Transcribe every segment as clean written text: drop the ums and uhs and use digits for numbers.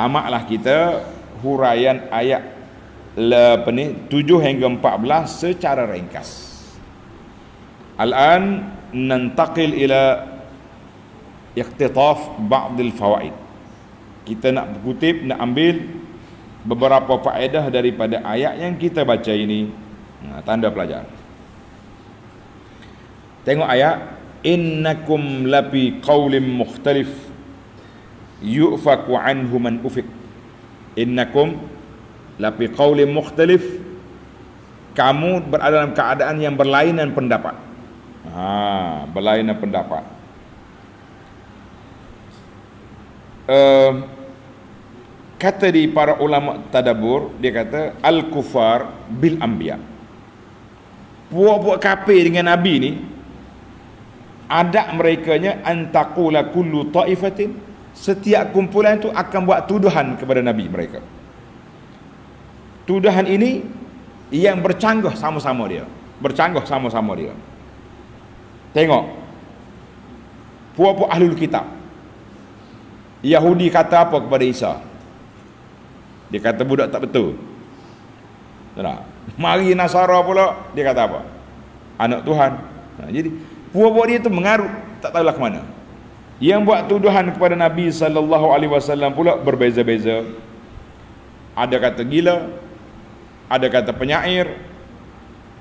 tamatlah kita huraian ayat 7 hingga 14 secara ringkas. Al-an nantaqil ila iqtitaf ba'd al-fawaid. Kita nak kutip, nak ambil beberapa faedah daripada ayat yang kita baca ini. Tanda pelajar. Tengok ayat, innakum lafi qaulin mukhtalif yu'faku anhu man ufik. Innakum lafi qaulin mukhtalif, kamu berada dalam keadaan yang berlainan pendapat. Berlainan pendapat. Kata di para ulama tadabbur, dia kata al-kufar bil anbiya. Puak-puak kafir dengan nabi ni, adat merekanya antaqula kullu ta'ifatin, setiap kumpulan itu akan buat tuduhan kepada nabi mereka. Tuduhan ini yang bercanggah sama-sama dia. Bercanggah sama-sama dia. Tengok, puak-puak ahlul kitab, Yahudi kata apa kepada Isa? Dia kata budak tak betul. Tak? Mari Nasara pula, dia kata apa? Anak Tuhan. Jadi puak-puak dia tu mengarut, tak tahulah ke mana. Yang buat tuduhan kepada Nabi SAW pula berbeza-beza. Ada kata gila, ada kata penyair.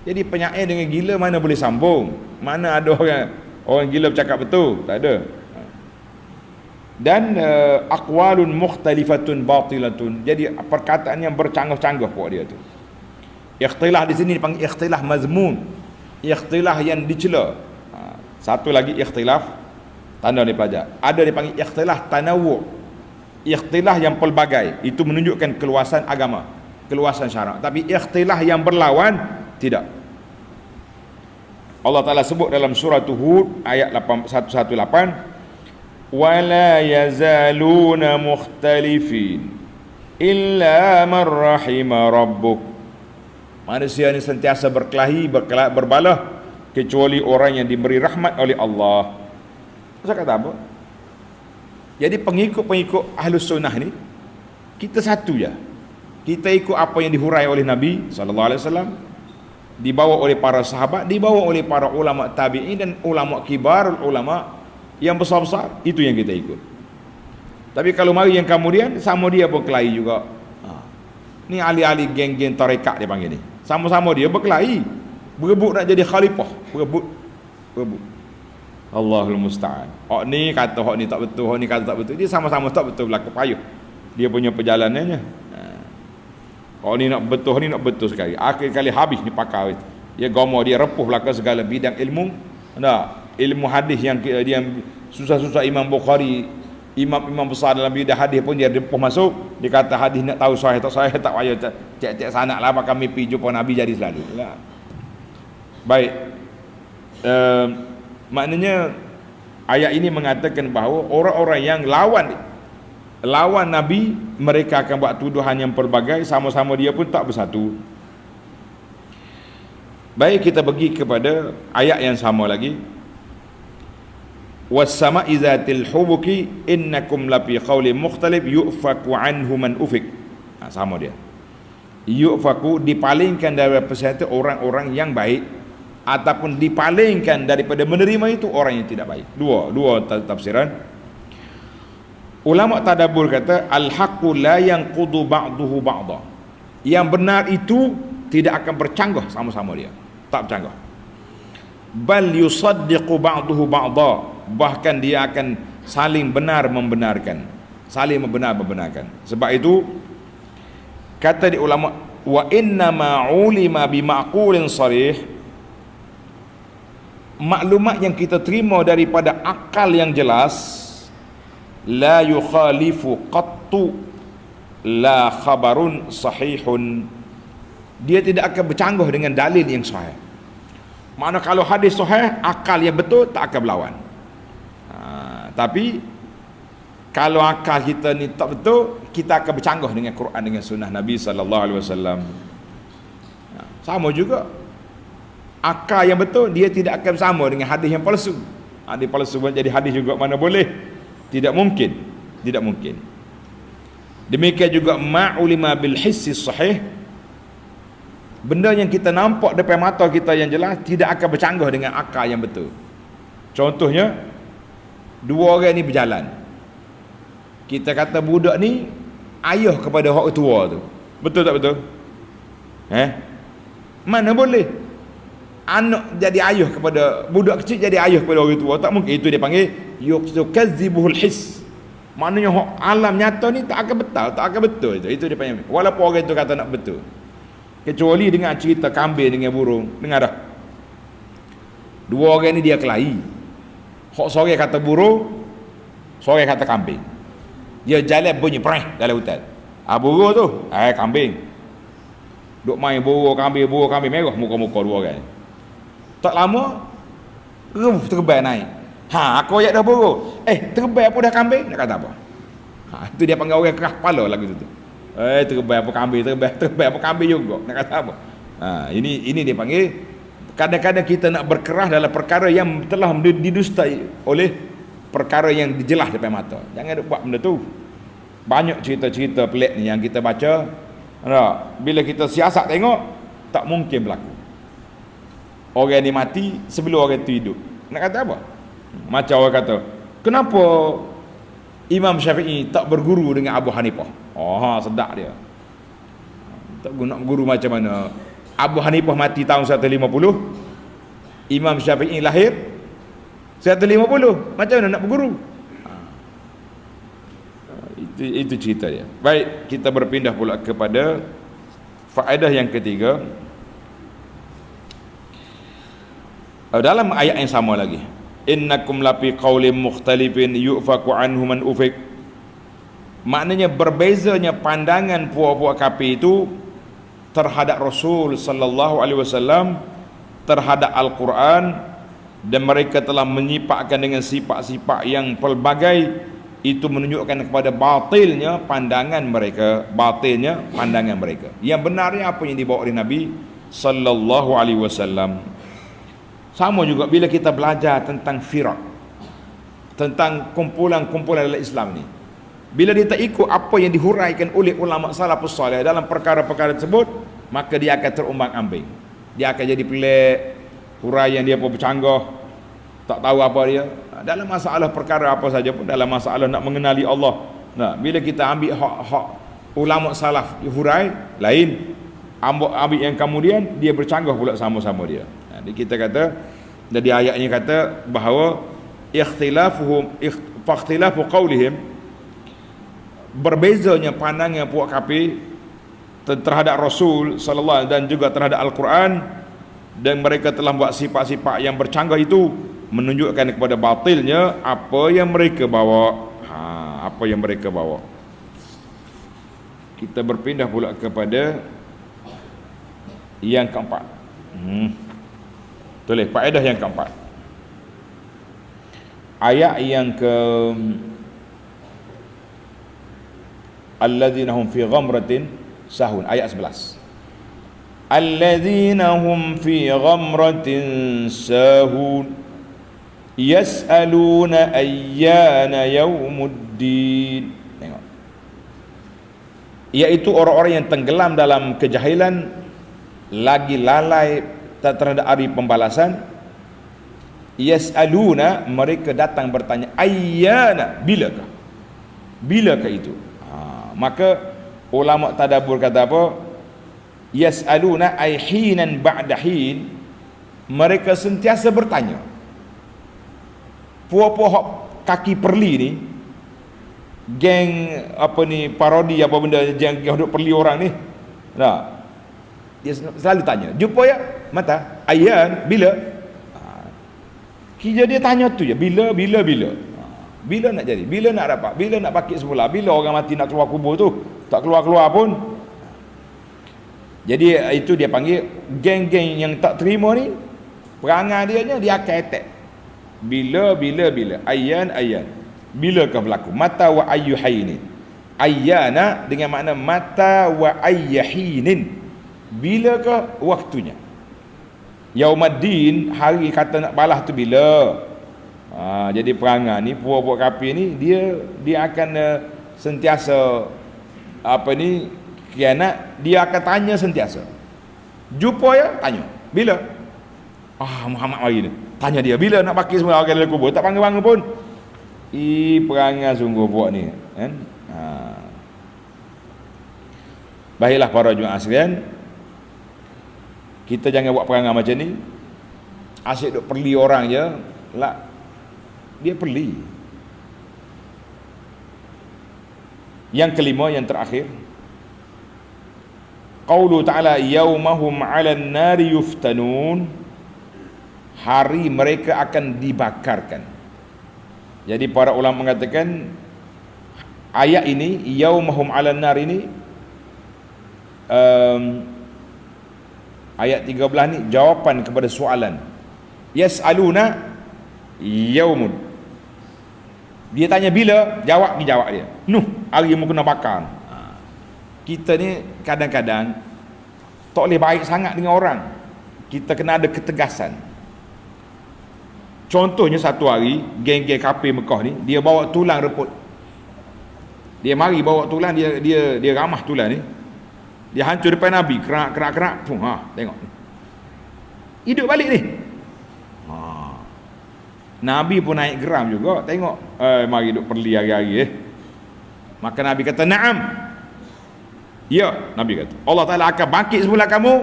Jadi penyair dengan gila mana boleh sambung? Mana ada orang gila bercakap betul? Tak ada. Dan aqwalun mukhtalifatun batilatun. Jadi perkataan yang bercanggah-canggah puak dia tu. Ikhtilah di sini dipanggil ikhtilah mazmun. Ikhtilah yang dicela. Satu lagi ikhtilaf, tanda ni pelajar. Ada dipanggil ikhtilah tanawu'. Ikhtilah yang pelbagai, itu menunjukkan keluasan agama, keluasan syarak. Tapi ikhtilah yang berlawan, tidak. Allah Ta'ala sebut dalam surah Hud ayat 118, wala yazaluna mukhtalifin illa man rahima rabbuk. Manusia ini sentiasa berkelahi, berbalah, kecuali orang yang diberi rahmat oleh Allah. Saya kata apa? Jadi pengikut-pengikut Ahlus Sunnah ni, kita satu je. Kita ikut apa yang dihurai oleh Nabi SAW, dibawa oleh para sahabat, dibawa oleh para ulama tabi'in dan ulama kibar, ulama yang besar-besar. Itu yang kita ikut. Tapi kalau mari yang kemudian, sama dia berkelahi juga. Ni ahli-ahli geng-geng tarekat dia panggil ni. Sama-sama dia berkelahi, berebut nak jadi khalifah, berebut. Allahul musta'an. Hak ni kata hak ni tak betul, hak ni kata tak betul. Dia sama-sama tak betul, berlaku payuh. Dia punya perjalanannya. Hak ni nak betul, hak ni nak betul sekali. Akhir kali habis ni pakar. Dia gomor, dia repuh belaka segala bidang ilmu. Ilmu hadis yang susah-susah Imam Bukhari, imam besar dalam bidang hadis pun dia repuh masuk. Dia kata hadis nak tahu sahih tak payah cek-cek sanad lah, kami pergi jumpa Nabi jadi selalu. Baik. Maknanya ayat ini mengatakan bahawa orang-orang yang lawan Nabi, mereka akan buat tuduhan yang pelbagai, sama-sama dia pun tak bersatu. Baik, kita pergi kepada ayat yang sama lagi. Was-sama'i zatil hubuki innakum lafi qaulin mukhtalif yu'faku anhu man ufik. Sama dia. Yu'faku, dipalingkan dari peserta orang-orang yang baik, ataupun dipalingkan daripada menerima itu orang yang tidak baik. Dua tafsiran. Ulama tadabbur kata al-haqqu la yanqudu ba'duhu ba'da. Yang benar itu tidak akan bercanggah sama-sama dia. Tak bercanggah. Bal yusaddiqu ba'duhu ba'da. Bahkan dia akan saling benar membenarkan. Saling membenarkan. Sebab itu kata di ulama, wa inna ma ulima bi ma'qulin sarih, maklumat yang kita terima daripada akal yang jelas, la yukhalifu qattu la khabarun sahihun, dia tidak akan bercanggah dengan dalil yang sahih. Makna kalau hadis sahih, akal yang betul tak akan berlawan. Tapi kalau akal kita ni tak betul, kita akan bercanggah dengan Quran, dengan sunnah Nabi SAW. Sama juga akal yang betul, dia tidak akan sama dengan hadis yang palsu. Hadis palsu pun jadi hadis juga, mana boleh? Tidak mungkin. Demikian juga ma'ulima bil hissi sahih, benda yang kita nampak depan mata kita yang jelas tidak akan bercanggah dengan akal yang betul. Contohnya, dua orang ni berjalan, kita kata budak ni ayah kepada orang tua tu, betul tak betul? Mana boleh anak jadi ayah kepada budak kecil, jadi ayah kepada orang tua? Tak mungkin. Itu dia panggil yukadzibuhul his. Maknanya alam nyata ni tak akan betul. Itu dia panggil. Walaupun orang itu kata nak betul, kecuali dengan cerita kambing dengan burung. Dengar dah, dua orang ni dia kelahi. Hak sore kata burung, sore kata kambing. Dia jalan bunyi perih dalam hutan. Burung tu kambing duk main burung kambing merah muka-muka dua orang. Tak lama terbang naik. Aku ayat dah burung, terbang apa dah kambing, nak kata apa? Itu dia panggil orang keras kepala lagu tu. Terbang apa kambing, terbang apa kambing juga, nak kata apa? Ini dia panggil, kadang-kadang kita nak berkeras dalam perkara yang telah didustai oleh perkara yang jelas depan mata. Jangan buat benda tu. Banyak cerita-cerita pelik ni yang kita baca. Bila kita siasat tengok, tak mungkin berlaku. Orang ni mati sebelum orang tu hidup. Nak kata apa? Macam orang kata, kenapa Imam Syafi'i tak berguru dengan Abu Hanifah? Sedap dia. Tak guna guru macam mana? Abu Hanifah mati tahun 150, Imam Syafi'i lahir 150. Macam mana nak berguru? Itu cerita dia. Baik, kita berpindah pula kepada faedah yang ketiga. Dalam ayat yang sama lagi, innakum lafi qaulin mukhtalifin yu'faku anhu man ufik. Maknanya berbezanya pandangan puak-puak kafir itu terhadap Rasul sallallahu alaihi wasallam, terhadap Al-Quran, dan mereka telah menyipakkan dengan sifat-sifat yang pelbagai. Itu menunjukkan kepada batilnya pandangan mereka, Yang benarnya apa yang dibawa oleh Nabi sallallahu alaihi wasallam. Sama juga bila kita belajar tentang firaq, tentang kumpulan-kumpulan dalam Islam ni, bila dia tak ikut apa yang dihuraikan oleh ulama salafus salih dalam perkara-perkara tersebut, maka dia akan terumbang-ambing, dia akan jadi pelik, huraian dia pun bercanggah, tak tahu apa dia dalam masalah perkara apa saja pun. Dalam masalah nak mengenali Allah, bila kita ambil hak ulama salaf hurai lain, ambil yang kemudian dia bercanggah pula sama-sama dia. Jadi kita kata, jadi ayatnya kata bahawa ikhtilafu qaulihim, berbezanya pandangan puak kafir terhadap Rasul sallallahu alaihi wasallam dan juga terhadap Al-Quran, dan mereka telah buat sifat-sifat yang bercanggah itu menunjukkan kepada batilnya apa yang mereka bawa. Kita berpindah pula kepada yang keempat. Tulis faedah yang keempat. Ayat yang ke alladzina hum fi ghamratin sahun, ayat 11. Alladzina hum fi ghamratin sahun yas'aluna ayyana yaumuddin. Tengok, iaitu orang-orang yang tenggelam dalam kejahilan, lagi lalai terhadap hari pembalasan. Yas'aluna, mereka datang bertanya, ayyana, bilakah itu? Maka ulama tadabbur kata apa? Yas'aluna ay hinan ba'da hin, mereka sentiasa bertanya. Puak-puak kaki perli ni, geng apa ni, parodi apa benda, geng duk perli orang ni, dia selalu tanya, jumpa ya mata ayyan, bila? Kira dia tanya tu je, bila nak jadi, bila nak dapat, bila nak bangkit semula, bila orang mati nak keluar kubur tu, tak keluar-keluar pun. Jadi itu dia panggil geng-geng yang tak terima ni, perangai dia akan attack. Bila ayyan, bilakah berlaku? Mata wa ayyuhinin, ayyana dengan makna mata wa ayyahinin, bilakah waktunya? Yaumaddin, hari kata nak balas tu bila? Jadi perangai ni, puak-puak kafir ni, dia akan sentiasa apa ni khianat, dia akan tanya sentiasa. Jumpa ya, tanya. Bila? Muhammad mari ni. Tanya dia, bila nak pakai semua orang dalam kubur? Tak bangun-bangun pun. Perangai sungguh buat ni, kan? Baiklah para jemaah sekalian, kita jangan buat perangai macam ni. Asyik duk perli orang je, lah dia perli. Yang kelima, yang terakhir, qaulu ta'ala yaumahum 'alan nari yuftanun, hari mereka akan dibakarkan. Jadi para ulama mengatakan ayat ini yaumahum 'alan nar ini ayat 13 ni jawapan kepada soalan yas'aluna yaumun. Dia tanya bila, jawab dia. Hari mu kena bakar. Kita ni kadang-kadang tak boleh baik sangat dengan orang. Kita kena ada ketegasan. Contohnya satu hari geng-geng kafir Mekah ni, dia bawa tulang reput. Dia mari bawa tulang, dia ramah tulang ni. Dia hancur depan Nabi, kerak. Tengok. Hidup balik ni. Nabi pun naik geram juga. Tengok, mari duk perli hari-hari Maka Nabi kata, "Na'am." Ya, Nabi kata, Allah Ta'ala akan bangkit semula kamu,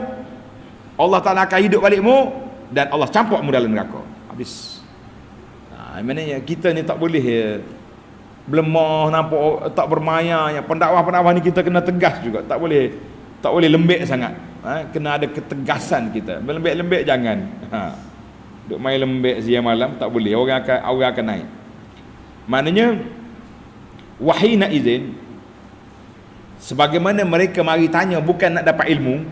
Allah Ta'ala akan hidup balikmu, dan Allah campurmu dalam neraka. Habis. Maknanya kita ni tak boleh belemah, nampak tak bermaya. Pendakwah ni kita kena tegas juga. Tak boleh lembek sangat. Kena ada ketegasan kita. Lembek-lembek jangan. Duk main lembek siang malam tak boleh. Orang akan naik. Maknanya wahina izin, sebagaimana mereka mari tanya bukan nak dapat ilmu,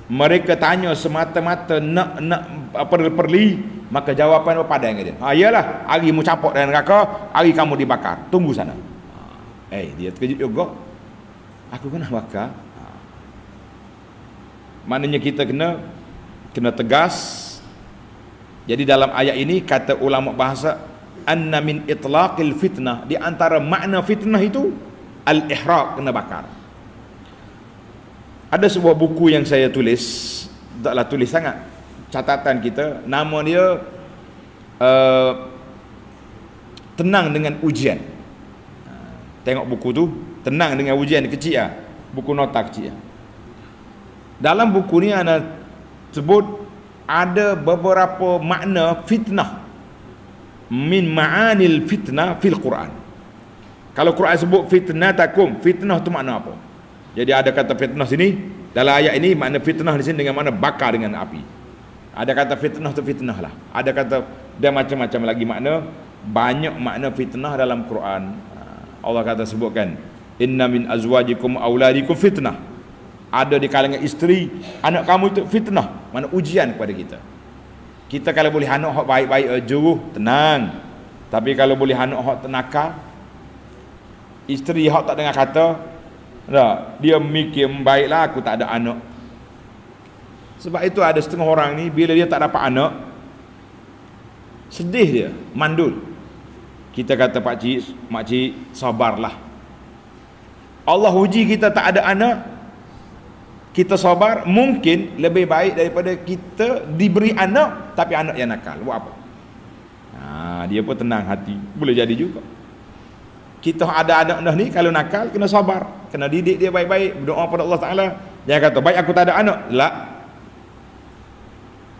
mereka tanya semata-mata nak perli, maka jawapan apa padan dia. Iyalah, hari mu capok dalam neraka, hari kamu dibakar. Tunggu sana. Dia terkejut juga. Aku kena bakar. Maknanya kita kena tegas. Jadi dalam ayat ini kata ulama bahasa, anna min itlaqil fitnah, di antara makna fitnah itu al-ihraq, kena bakar. Ada sebuah buku yang saya tulis, taklah tulis sangat, catatan kita, nama dia Tenang dengan Ujian. Tengok buku tu, Tenang dengan Ujian, kecil buku nota kecil. Dalam buku ni ana sebut ada beberapa makna fitnah, min ma'anil fitnah fil Quran. Kalau Quran sebut fitnatakum, fitnah tu makna apa? Jadi ada kata fitnah sini, dalam ayat ini makna fitnah di sini dengan mana bakar dengan api. Ada kata fitnah tu fitnah lah. Ada kata, dan macam-macam lagi makna. Banyak makna fitnah dalam Quran. Allah kata sebutkan, inna min azwajikum auladikum fitnah. Ada di kalangan isteri, anak kamu itu fitnah, mana ujian kepada kita. Kita kalau boleh anak hak baik-baik juruh, tenang. Tapi kalau boleh anak hak tenakal, isteri hak tak dengar kata, dia mikir, baiklah aku tak ada anak. Sebab itu ada setengah orang ni, bila dia tak dapat anak, sedih dia, mandul. Kita kata, pakcik, makcik, sabarlah. Allah uji kita tak ada anak, kita sabar, mungkin lebih baik daripada kita diberi anak tapi anak yang nakal. Buat apa? Dia pun tenang hati, boleh jadi juga. Kita ada anak dah ni, kalau nakal kena sabar, kena didik dia baik-baik, berdoa pada Allah Ta'ala. Jangan kata baik aku tak ada anak. La.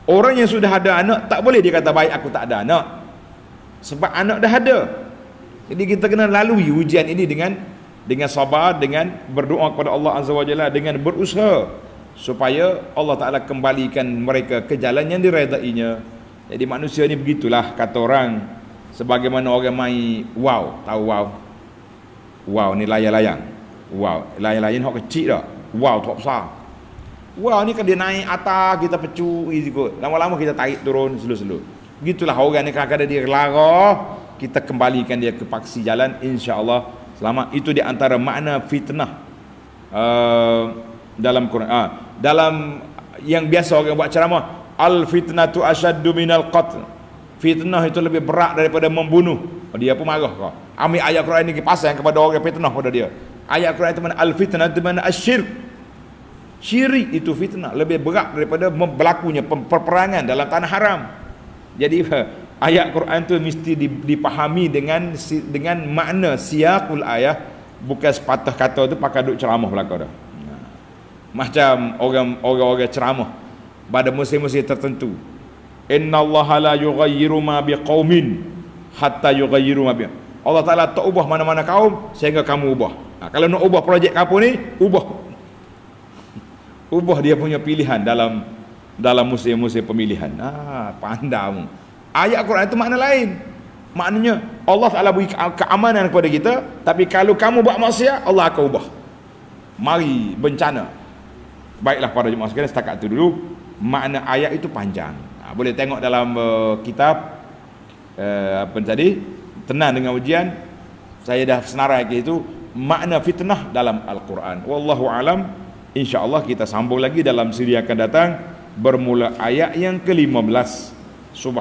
Orang yang sudah ada anak tak boleh dia kata baik aku tak ada anak, sebab anak dah ada. Jadi kita kena lalui ujian ini dengan sabar, dengan berdoa kepada Allah Azza wa Jalla, dengan berusaha supaya Allah Ta'ala kembalikan mereka ke jalan yang diredainya. Jadi manusia ni begitulah, kata orang, sebagaimana orang main tahu ni layang-layang, layang-layang hak kecil dah, tak besar. Ni kan dia naik atas, kita pecu ikut, lama-lama kita tarik turun slow-slow. Begitulah orang ni, kadang-kadang dia lara, kita kembalikan dia ke paksi jalan, insya-Allah selamat. Itu di antara makna fitnah dalam Quran. Dalam yang biasa orang buat ceramah, al fitnatu asyaddu minal qatl. Fitnah itu lebih berat daripada membunuh. Dia pun marah kau. Ambil ayat Quran ini pasang kepada orang fitnah pada dia. Ayat Quran itu mana al-fitnah itu mana asyirk. Syirik itu fitnah, lebih berat daripada berlakunya peperangan dalam tanah haram. Jadi ayat Quran tu mesti dipahami dengan makna siyaqul ayat, bukan sepatah kata tu pakai duk ceramah belaka dah. Macam orang-orang ceramah pada musim-musim tertentu. Innallaha la yughayyiru ma biqaumin hatta yughayyiru ma bi. Allah Taala tak ubah mana-mana kaum sehingga kamu ubah. Kalau nak ubah projek kamu ni, ubah dia punya pilihan dalam musim-musim pemilihan. Pandang. Ayat Quran itu makna lain. Maknanya Allah Taala beri keamanan kepada kita, tapi kalau kamu buat maksiat, Allah akan ubah. Mari bencana. Baiklah para jemaah sekalian, setakat itu dulu. Makna ayat itu panjang. Boleh tengok dalam kitab apa tadi, tenang dengan ujian. Saya dah senarai ke itu makna fitnah dalam Al-Quran. Wallahu alam. InsyaAllah kita sambung lagi dalam siri akan datang, bermula ayat yang ke-15.